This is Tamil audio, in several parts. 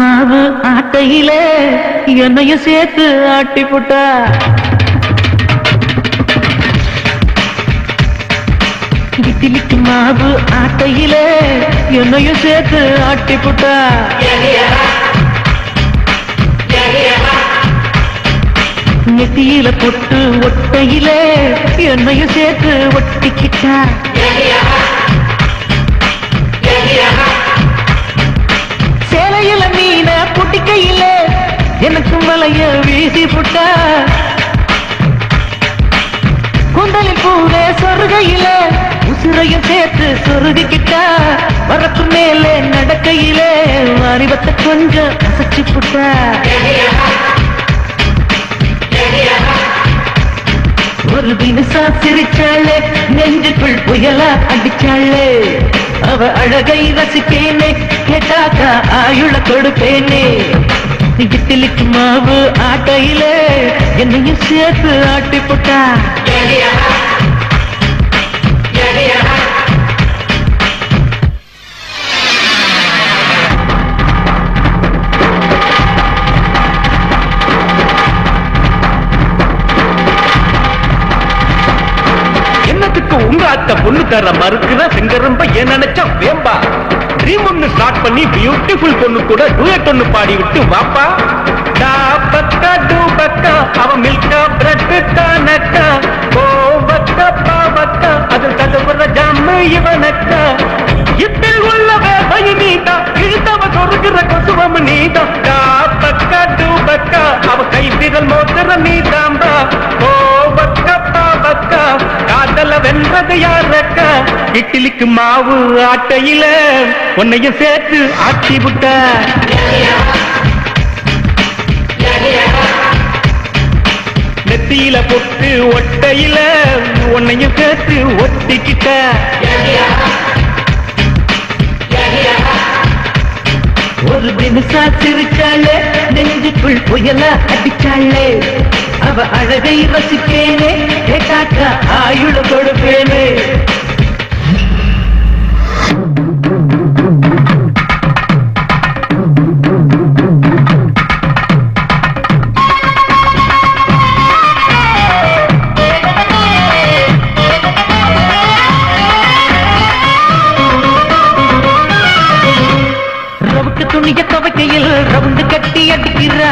மாவு ஆட்டையிலே என்னையும் சேர்த்து ஆட்டி போட்டா. இட்லிக்கு மாவு ஆட்டையிலே என்னையும் சேர்த்து ஆட்டி போட்டா. நெத்தியில பொட்டு ஒட்டையிலே என்னையும் சேர்த்து ஒட்டிக்கிட்டா. சேலையில மீன புட்டிக்கையில எனக்கும் வலைய வீசி புட்டா. குந்தலில் பூவே சொருகையில உசுரையும் சேர்த்து சொருகிக்கிட்டா. வரப்பு மேலே நடக்கையிலே அறிவத்தை கொஞ்சம் அசைச்சு புட்டா. ஒரு தினசா சிரிச்சாளே நெஞ்சுக்குள் புயலா அடிச்சாளே. அவ அழகை ரசிக்கேனே கேட்டாக்கா ஆயுள கொடுப்பேனே. இட்லிக்கு மாவு ஆட்டையிலே என்னையும் சேர்த்து ஆட்டி போட்டா. உங்க அத்தை பொண்ணு தர மறுக்குற சிங்கரம்ப ஏன் நினைச்சா வேம்பா. ட்ரீம் ஒன்னு ஸ்டார்ட் பண்ணி பியூட்டிஃபுல் பொண்ணு கூட டூயட் ஒன்னு பாடி விட்டு வாப்பா. டா பக்கா டூ பக்கா அவ மில்கா பிரெட் தானக்கா. ஓ பக்கா பாவக்கா அதில் தடுப்புற ஜாமு இவனக்கா. இப்பில் உள்ளவே பயனீதா இழுத்தவ சொருகிற கொசுவம் நீதா. டா பக்கா டூ பக்கா அவ கை விரல் மோதிர நீதாம்பா. ஓ பக்கா பாவக்கா காதல வென்றது யாரக்கா. இட்லிக்கு மாவு ஆட்டையில உன்னையும் சேர்த்து ஆட்டி விட்ட. நெத்தியில பொட்டு ஒட்டையில உன்னையும் சேர்த்து ஒட்டிக்கிட்ட. ஒரு தினசா சிரிச்சாளே நெஞ்சுக்குள் புயலா அடிச்சாளே. அவ அழகை ரசிப்பேனே கேட்டாக்கா ஆயுள கொடுப்பேனே. ரவுக்கு துணிய துவைக்கையில் ரவுண்டு கட்டி அடிக்கிற.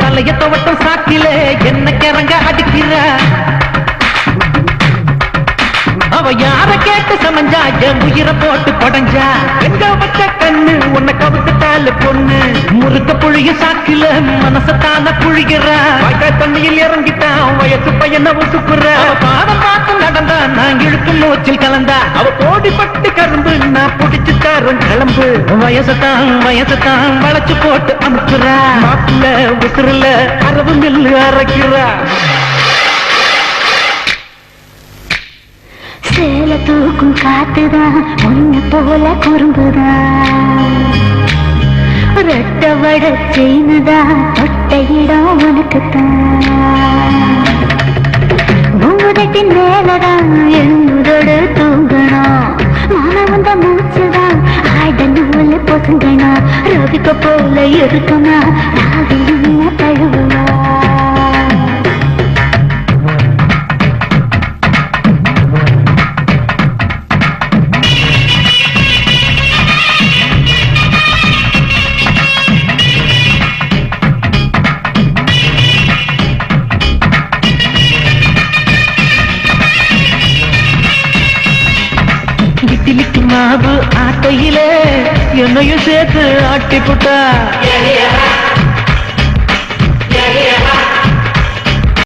தலைய துவட்டம் சாக்கிலே என்ன கிறங்க அடிக்கிற. அவ யார கேட்டு சமஞ்சா என் உயிரை போட்டு கொடைஞ்சா. எங்க வச்ச கண்ணு உன்னை கவுத்துட்டால பொண்ணு. முறுக்க புழிய சாக்கில மனசத்தான புழிகிற. தண்ணியில் இறங்கிட்டான் வயசு பையனை உசுப்புற. பாதம் பார்த்து நடந்தா நான் இழுக்கும் மூச்சில் கலந்தா. அவ கோடி பட்டு கரும்பு நான் புடிச்சு தரும் கிளம்பு. வயசத்தான் வளைச்சு போட்டு அமுக்குற. மாப்புல உசுருல அரவு மில்லு அரைக்கிறா. சேல தூக்கும் காத்துதான் உன்ன போல குறும்புதான். ரெட்ட வட செய்துதான் தொட்ட இடம் உனக்குத்தான். மூதட்டின் மேலதான் எழுந்தோடு தூங்கணும். மான வந்த மூச்சுதான் ஆட நூல பொசுங்கணும். ரவிக்க போல இருக்குமா நாவில் தழுவா. இட்லிக்கு மாவு ஆட்டையிலே என்னையும் சேர்த்து ஆட்டி போட்டா.